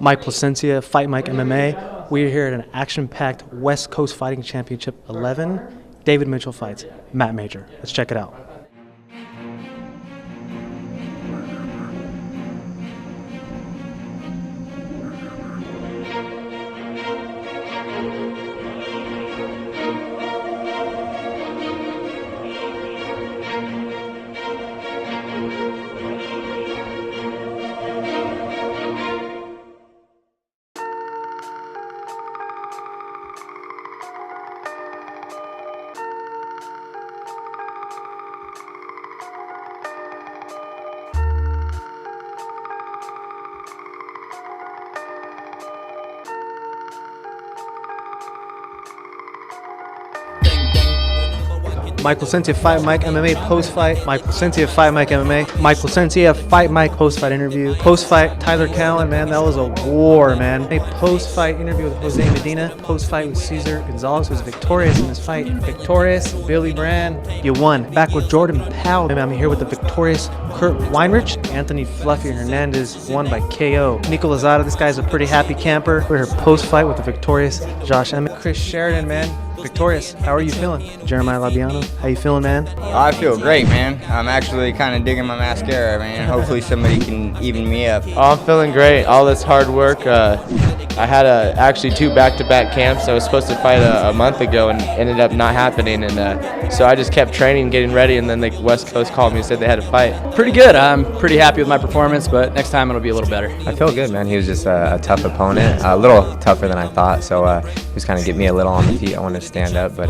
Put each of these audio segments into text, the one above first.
Mike Placencia, Fight Mike MMA. We're here at an action-packed West Coast Fighting Championship 11. David Mitchell fights Matt Major. Let's check it out. Mike Placencia, Fight Mike MMA post-fight. Mike Placencia, Fight Mike MMA. Mike Placencia, Fight Mike post-fight interview. Post-fight, Tyler Cowan, man, that was a war, man. A post-fight interview with Jose Medina. Post-fight with Cesar. Gonzalez was victorious in this fight. Victorious, Billy Brand, you won. Back with Jordan Powell. I'm here with the victorious Kurt Weinrich. Anthony Fluffy Hernandez won by KO. Nico Lazado, this guy's a pretty happy camper. We're here post-fight with the victorious Josh Emmett. Chris Sheridan, man. Victorious, how are you feeling? Jeremiah Labiano, how you feeling, man? I feel great, man. I'm actually kind of digging my mascara, man. Hopefully somebody can even me up. Oh, I'm feeling great. All this hard work. I had actually 2 back-to-back camps. I was supposed to fight a month ago and ended up not happening. And so I just kept training, getting ready, and then the West Coast called me and said they had to fight. Pretty good. I'm pretty happy with my performance, but next time it'll be a little better. I feel good, man. He was just a tough opponent, a little tougher than I thought. So he was kind of getting me a little on the feet. I wanted to stand up, but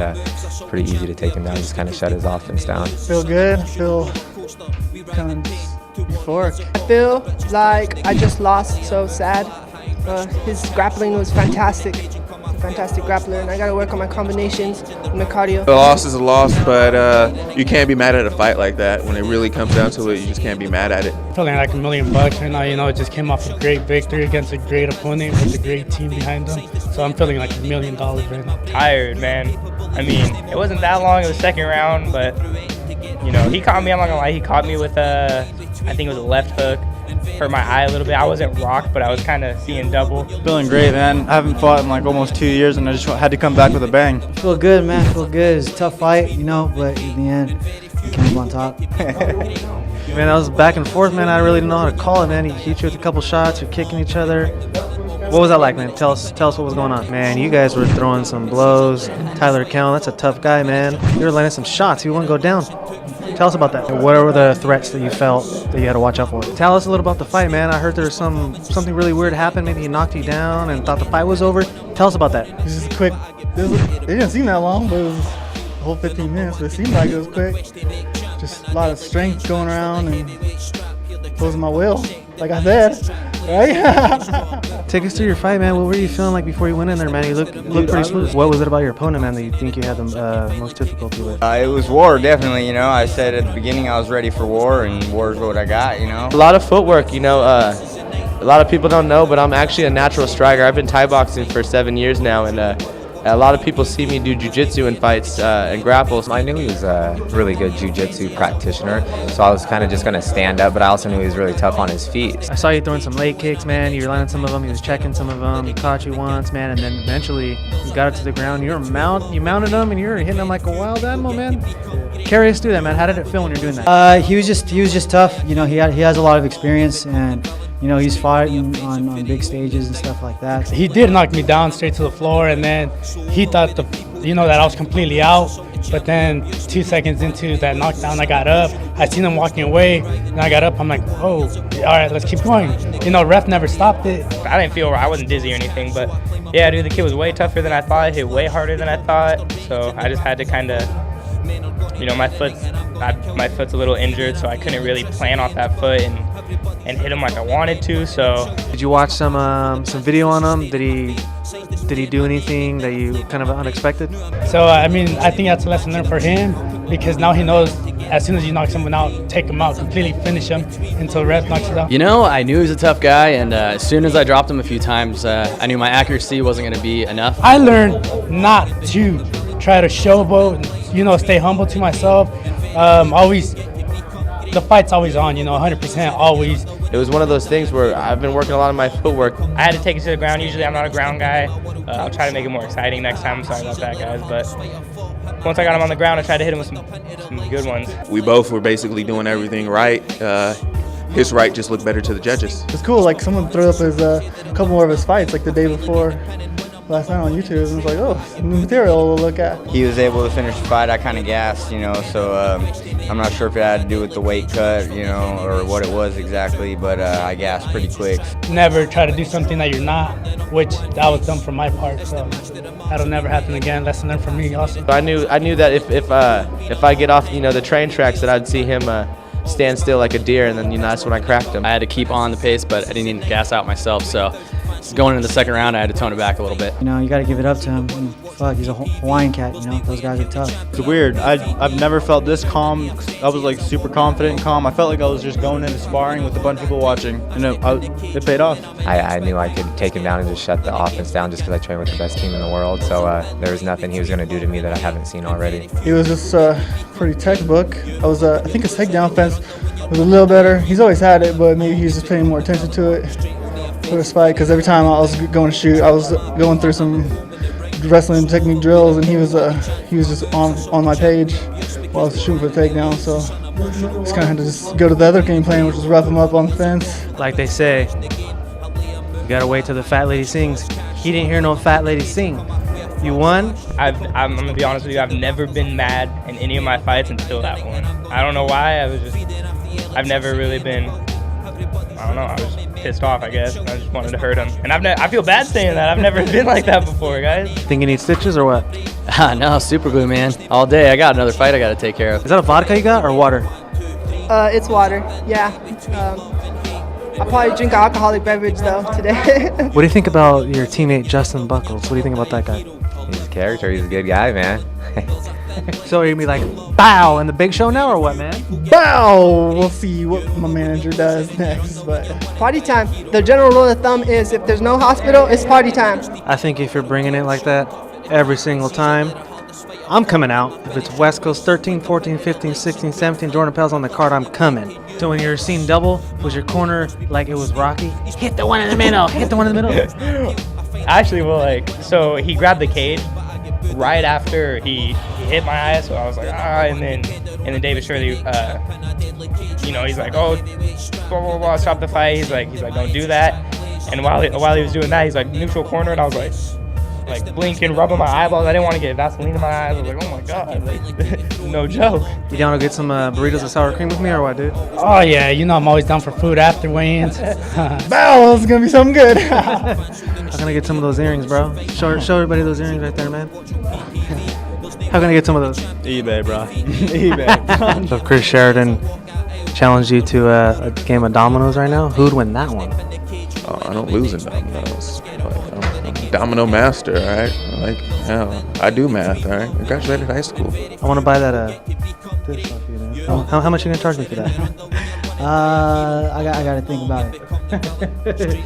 pretty easy to take him down. Just kind of shut his offense down. Feel good. I feel kind of euphoric. I feel like I just lost, so sad. His grappling was fantastic. He's a fantastic grappler, and I got to work on my combinations and my cardio. A loss is a loss, but you can't be mad at a fight like that. When it really comes down to it, you just can't be mad at it. Feeling like $1 million right now. You know, it just came off a great victory against a great opponent with a great team behind them. So I'm feeling like $1 million right now. Tired, man. I mean, it wasn't that long. It was second round, but you know, he caught me. I'm not gonna lie. He caught me with I think it was a left hook. Hurt my eye a little bit. I wasn't rocked, but I was kind of seeing double. Feeling great, man. I haven't fought in like almost 2 years, and I just had to come back with a bang. Feel good, man. Feel good. It's a tough fight, you know, but in the end, we came on top. Man, that was back and forth, man. I really didn't know how to call it, man. He hit you with a couple shots. You're kicking each other. What was that like, man? Tell us what was going on. Man, you guys were throwing some blows. Tyler Cowan, that's a tough guy, man. You were landing some shots. He wouldn't go down. Tell us about that. What were the threats that you felt that you had to watch out for? Tell us a little about the fight, man. I heard there was something really weird happened. Maybe he knocked you down and thought the fight was over. Tell us about that. It was just quick. It didn't seem that long, but it was a whole 15 minutes. But it seemed like it was quick. Just a lot of strength going around and closing my will, like I said. Right? Take us through your fight, man. What were you feeling like before you went in there, man? You looked pretty smooth. What was it about your opponent, man, that you think you had the most difficulty with? It was war, definitely. You know, I said at the beginning I was ready for war, and war is what I got. You know, A lot of footwork, you know. A lot of people don't know, but I'm actually a natural striker. I've been Thai boxing for 7 years now, and a lot of people see me do jiu-jitsu in fights and grapples. I knew he was a really good jiu-jitsu practitioner, so I was kind of just going to stand up, but I also knew he was really tough on his feet. I saw you throwing some leg kicks, man. You were landing some of them. He was checking some of them. He caught you once, man, and then eventually you got it to the ground. You mounted him, and you were hitting him like a wild animal, man. Carry us through that, man. How did it feel when you're doing that? He was just tough. You know, he has a lot of experience, and you know, he's fighting on big stages and stuff like that. He did knock me down straight to the floor, and then he thought that I was completely out. But then 2 seconds into that knockdown, I got up. I seen him walking away, and I got up. I'm like, oh, all right, let's keep going. You know, ref never stopped it. I didn't feel I wasn't dizzy or anything, but yeah, dude, the kid was way tougher than I thought. Hit way harder than I thought. So I just had to kind of, you know, my foot's a little injured, so I couldn't really plan off that foot and hit him like I wanted to. So did you watch some video on him? Did he do anything that you kind of unexpected? So I mean, I think that's a lesson learned for him, because now he knows as soon as you knock someone out, take him out, completely finish him until the ref knocks it out. You know, I knew he was a tough guy, and as soon as I dropped him a few times, I knew my accuracy wasn't going to be enough. I learned not to try to showboat, you know, stay humble to myself. Always, the fight's always on, you know, 100% always. it was one of those things where I've been working a lot on my footwork. I had to take it to the ground. Usually I'm not a ground guy. I'll try to make it more exciting next time. I'm sorry about that, guys. But once I got him on the ground, I tried to hit him with some good ones. We both were basically doing everything right. His right just looked better to the judges. It's cool, like someone threw up his couple more of his fights like the day before last night on YouTube, and it's like, oh, some new material to look at. He was able to finish the fight. I kind of gassed, so I'm not sure if it had to do with the weight cut, or what it was exactly, but I gassed pretty quick. Never try to do something that you're not, which that was done from my part, so that'll never happen again. Lesson learned from me also. I knew that if I get off the train tracks, that I'd see him stand still like a deer, and then that's when I cracked him. I had to keep on the pace, but I didn't need to gas out myself, so going into the second round, I had to tone it back a little bit. You got to give it up to him. And fuck, he's a Hawaiian cat, those guys are tough. It's weird. I've never felt this calm. I was like super confident and calm. I felt like I was just going into sparring with a bunch of people watching, and it paid off. I knew I could take him down and just shut the offense down just because I train with the best team in the world. So there was nothing he was going to do to me that I haven't seen already. He was just pretty textbook. I think his takedown offense was a little better. He's always had it, but maybe he's just paying more attention to it for this fight, because every time I was going to shoot, I was going through some wrestling technique drills, and he was just on my page while I was shooting for the takedown. So just kind of had to just go to the other game plan, which was rough him up on the fence. Like they say, you gotta wait till the fat lady sings. He didn't hear no fat lady sing. You won? I'm gonna be honest with you. I've never been mad in any of my fights until that one. I don't know why. I've never really been. I don't know. I was pissed off, I guess. I just wanted to hurt him. And I feel bad saying that. I've never been like that before, guys. Think you need stitches or what? No, super glue, man. All day. I got another fight I got to take care of. Is that a vodka you got or water? It's water, yeah. I'll probably drink an alcoholic beverage, though, today. What do you think about your teammate, Justin Buckles? What do you think about that guy? He's a character. He's a good guy, man. So are you going to be like, bow, in the big show now or what, man? Bow! We'll see what my manager does next. But Party time. The general rule of thumb is if there's no hospital, it's party time. I think if you're bringing it like that every single time, I'm coming out. If it's West Coast 13, 14, 15, 16, 17, Jordan Powell's on the card, I'm coming. So when you're seeing double, was your corner like it was Rocky? Hit the one in the middle. Hit the one in the middle. Actually, so he grabbed the cage right after he hit my eye, so I was like, and then David Shirley, he's like, oh, blah, blah, blah, stop the fight. He's like, don't do that. And while he was doing that, he's like, neutral corner, and I was like blinking, rubbing my eyeballs. I didn't want to get Vaseline in my eyes. I was like, oh my god, no joke. You down to get some burritos and sour cream with me or what, dude? Oh yeah, I'm always down for food after weigh-ins. Bow, it's gonna be something good. I'm gonna get some of those earrings, bro. Show everybody those earrings right there, man. How can I get some of those? eBay, bro. eBay. So if Chris Sheridan challenged you to a game of dominoes right now, who'd win that one? Oh, I don't lose in dominoes. I'm a domino master, all right? I do math, all right? I graduated high school. I want to buy that dish off you, man. How much are you gonna charge me for that? I got to think about it.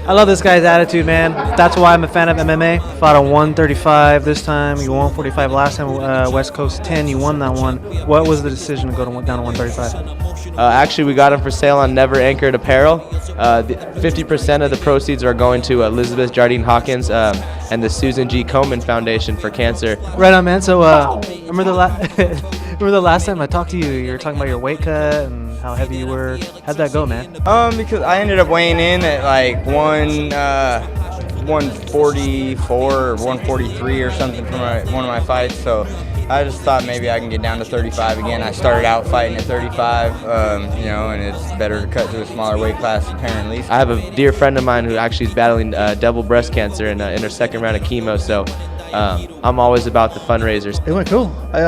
I love this guy's attitude, man. That's why I'm a fan of MMA. Fought on 135 this time. You won 145 last time. West Coast 10, you won that one. What was the decision to go down to 135? Actually, we got them for sale on Never Anchored Apparel. 50% of the proceeds are going to Elizabeth Jardine Hawkins and the Susan G. Komen Foundation for Cancer. Right on, man. So remember the last time I talked to you, you were talking about your weight cut and how heavy you were. How'd that go, man? Because I ended up weighing in at like 144 or 143 or something for one of my fights. So I just thought maybe I can get down to 35 again. I started out fighting at 35, and it's better to cut to a smaller weight class apparently. I have a dear friend of mine who actually is battling double breast cancer in her second round of chemo. So I'm always about the fundraisers. It went cool. I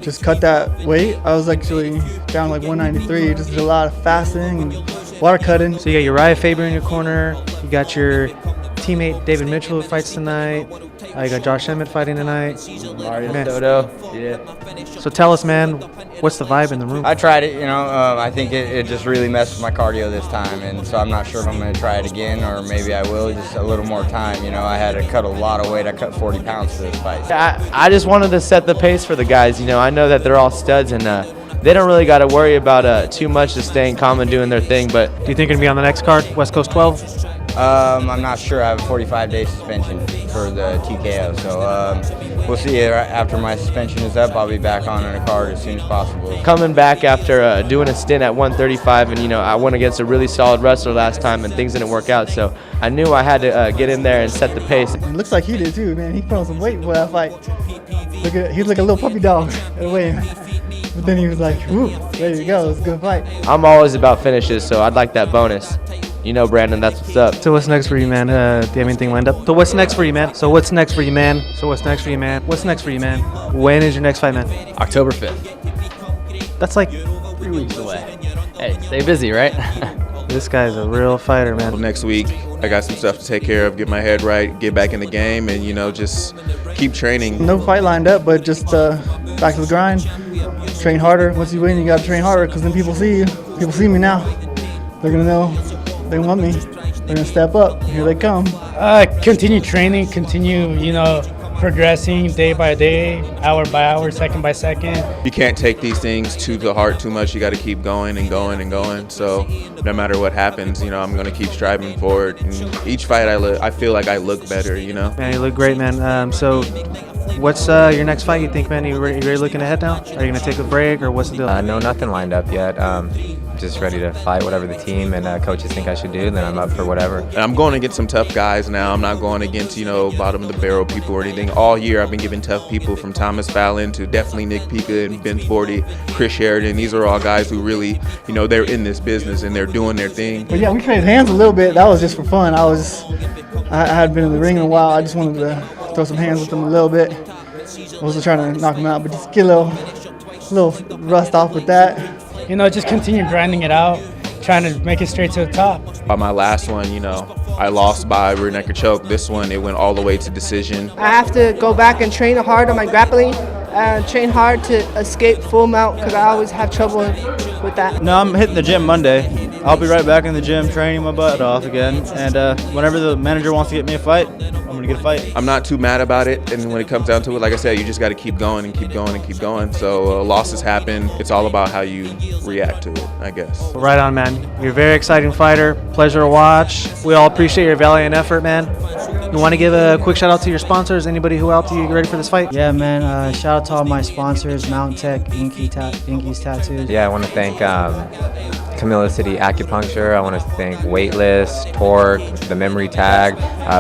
just cut that weight. I was actually down like 193. Just did a lot of fasting and water cutting. So you got Uriah Faber in your corner. You got your teammate David Mitchell who fights tonight. You got Josh Emmett fighting tonight. Mario Soto. Yeah. So tell us, man, what's the vibe in the room? I tried it, I think it just really messed with my cardio this time, and so I'm not sure if I'm going to try it again, or maybe I will, just a little more time. I had to cut a lot of weight. I cut 40 pounds for this fight. I just wanted to set the pace for the guys. I know that they're all studs, and they don't really got to worry about too much, just staying calm and doing their thing. But Do you think you're going to be on the next card, West Coast 12? I'm not sure. I have a 45-day suspension for the TKO, so we'll see. After my suspension is up, I'll be back on a card as soon as possible. coming back after doing a stint at 135, and I went against a really solid wrestler last time, and things didn't work out. So I knew I had to get in there and set the pace. It looks like he did too, man. He put on some weight for that fight. He's like a little puppy dog in a way. But then he was like, "Ooh, ready to go. It's a good fight." I'm always about finishes, so I'd like that bonus. Brandon, that's what's up. So what's next for you, man? Do you have anything lined up? So what's next for you, man? What's next for you, man? What's next for you, man? When is your next fight, man? October 5th. That's like 3 weeks away. Hey, stay busy, right? This guy's a real fighter, man. Next week, I got some stuff to take care of, get my head right, get back in the game, and just keep training. No fight lined up, but just back to the grind. Train harder. Once you win, you gotta train harder, because then people see you. People see me now. They're gonna know they want me. They're gonna step up. Here they come. Continue training, continue, progressing day by day, hour by hour, second by second. You can't take these things to the heart too much. You got to keep going and going and going. So no matter what happens, I'm going to keep striving forward. And each fight I feel like I look better, Man, you look great, man. So what's your next fight, you think, man? You ready looking ahead now? Are you going to take a break, or what's the deal? No, nothing lined up yet. Just ready to fight whatever the team and coaches think I should do, then I'm up for whatever. And I'm going against some tough guys now. I'm not going against, bottom of the barrel people or anything. All year I've been giving tough people, from Thomas Fallon to definitely Nick Pica and Ben Forty, Chris Sheridan. These are all guys who really, they're in this business and they're doing their thing. But yeah, we traded hands a little bit. That was just for fun. I had been in the ring in a while. I just wanted to throw some hands with them a little bit. I wasn't trying to knock them out, but just get a little rust off with that. Just continue grinding it out, trying to make it straight to the top. By my last one, I lost by rear naked choke. This one, it went all the way to decision. I have to go back and train hard on my grappling, train hard to escape full mount, because I always have trouble with that. No, I'm hitting the gym Monday. I'll be right back in the gym training my butt off again. And whenever the manager wants to get me a fight, I'm going to get a fight. I'm not too mad about it. And when it comes down to it, like I said, you just got to keep going and keep going and keep going. So losses happen. It's all about how you react to it, I guess. Right on, man. You're a very exciting fighter. Pleasure to watch. We all appreciate your valiant effort, man. You want to give a quick shout out to your sponsors? Anybody who helped you get ready for this fight? Yeah, man. Shout out to all my sponsors, Mountain Tech, Inky's Tattoos. Yeah, I want to thank Camilla City Acupuncture. I want to thank Weightless, Torque, the Memory Tag,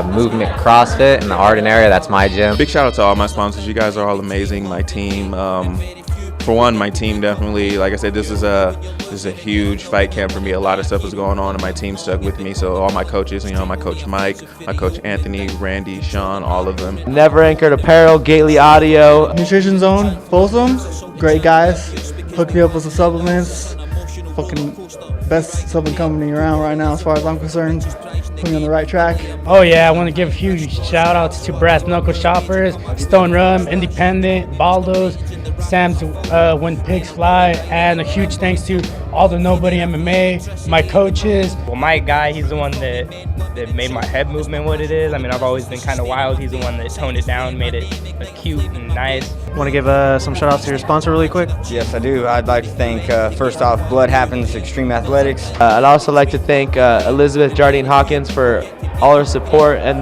Movement CrossFit, and the Arden area. That's my gym. Big shout out to all my sponsors. You guys are all amazing. My team. For one, my team definitely, like I said, this is a huge fight camp for me. A lot of stuff is going on, and my team stuck with me. So all my coaches, my coach Mike, my coach Anthony, Randy, Sean, all of them. Never Anchored Apparel, Gately Audio. Nutrition Zone, Folsom, great guys. Hooked me up with some supplements. Fucking best supplement company around right now, as far as I'm concerned. Put me on the right track. Oh yeah, I want to give huge shout outs to Brass Knuckle Shoppers, Stone Rum, Independent, Baldo's, Sam's When Pigs Fly, and a huge thanks to all the Nobody MMA, my coaches. Well, my guy, he's the one that made my head movement what it is. I mean, I've always been kind of wild. He's the one that toned it down, made it cute and nice. Want to give some shout outs to your sponsor really quick? Yes, I do. I'd like to thank, first off, Blood Happens Extreme Athletics. I'd also like to thank Elizabeth Jardine Hawkins for all her support and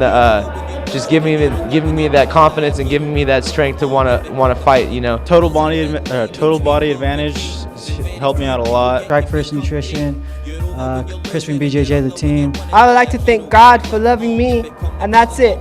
just giving me that confidence and giving me that strength to want to fight. Total body advantage helped me out a lot. Strike First Nutrition, Crispin BJJ, the team. I would like to thank God for loving me, and that's it.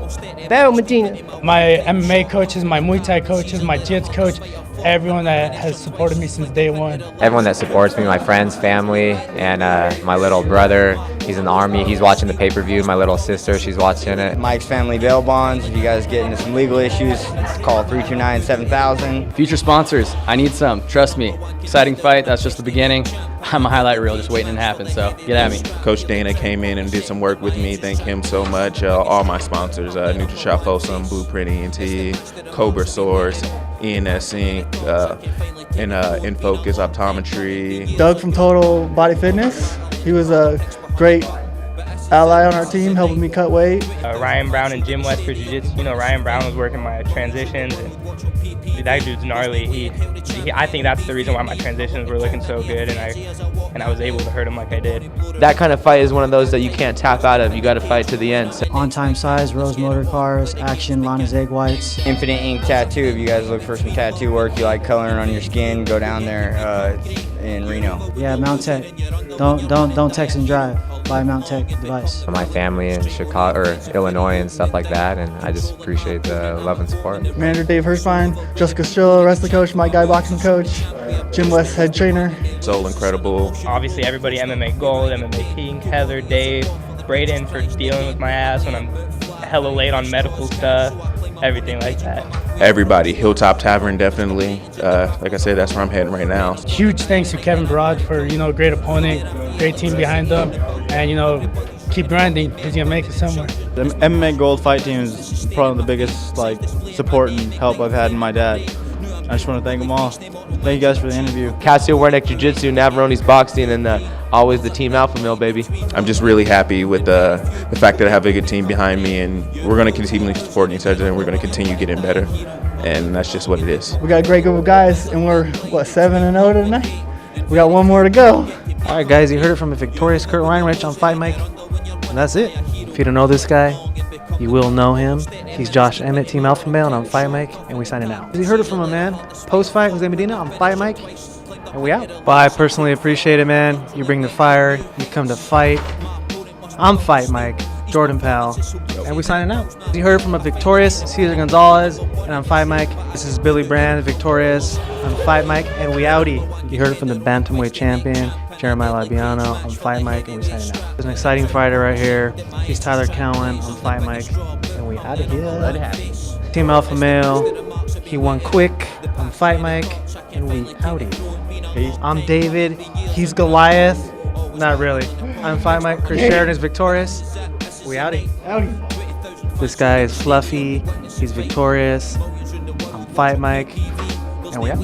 Barrel Medina. My MMA coaches, my Muay Thai coaches, my Jits coach, everyone that has supported me since day one. Everyone that supports me, my friends, family, and my little brother. He's in the Army. He's watching the pay-per-view. My little sister, she's watching it. Mike's Family Bail Bonds. If you guys get into some legal issues, call 329-7000. Future sponsors, I need some. Trust me. Exciting fight. That's just the beginning. I'm a highlight reel just waiting to happen, so get at me. Coach Dana came in and did some work with me. Thank him so much. All my sponsors, NutriShop Folsom, Blueprint ENT, Cobra Source, ENS Inc., In Focus Optometry. Doug from Total Body Fitness. He was a great ally on our team, helping me cut weight. Ryan Brown and Jim West for Jiu-Jitsu. You know, Ryan Brown was working my transitions, and dude, that dude's gnarly. I think that's the reason why my transitions were looking so good, and I was able to hurt him like I did. That kind of fight is one of those that you can't tap out of. You got to fight to the end. So. On-time size, Rose Motor Cars, Action, Lana's Egg Whites. Infinite Ink Tattoo. If you guys look for some tattoo work, you like coloring on your skin, go down there in Reno. Yeah, Mount Tech. Don't text and drive. Buy a Mount Tech device. My family in Chicago or Illinois and stuff like that, and I just appreciate the love and support. Manager Dave Hirschbein, Jessica Strillo, wrestling coach, Mike Guy, boxing coach, Jim West, head trainer. So incredible. Obviously, everybody MMA Gold, MMA Pink, Heather, Dave, Braden for dealing with my ass when I'm hella late on medical stuff, everything like that. Everybody, Hilltop Tavern definitely. Like I said, that's where I'm heading right now. Huge thanks to Kevin Barrage for, great opponent, great team behind them, and, keep grinding. He's going to make it somewhere. The MMA Gold fight team is probably the biggest support and help I've had in my dad. I just want to thank them all. Thank you guys for the interview. Casio Wernick Jiu-Jitsu, Navarrone's Boxing, and always the Team Alpha Male, baby. I'm just really happy with the fact that I have a good team behind me, and we're going to continue supporting each other, and we're going to continue getting better, and that's just what it is. We got a great group of guys, and we're, 7-0 tonight? We got one more to go. All right, guys, you heard it from a victorious Kurt Weinrich on Fight Mike, and that's it. If you don't know this guy, you will know him. He's Josh Emmett, Team Alpha Male, and I'm Fight Mike, and we signing out. You heard it from a man, post-fight, Jose Medina, I'm Fight Mike, and we out. Well, I personally appreciate it, man. You bring the fire, you come to fight. I'm Fight Mike, Jordan Powell, and we signing out. You heard it from a victorious Cesar Gonzalez, and I'm Fight Mike. This is Billy Brand, victorious. I'm Fight Mike, and we outie. You heard it from the bantamweight champion, Jeremiah Labiano. I'm Fight Mike, and we signing out. There's an exciting fighter right here. He's Tyler Cowan. I'm Fight Mike, and we out of here. Let it happen. Team Alpha Male. He won quick. I'm Fight Mike, and we outie. I'm David. He's Goliath. Not really. I'm Fight Mike. Chris Sheridan is victorious. We outie. This guy is Fluffy. He's victorious. I'm Fight Mike, and we out.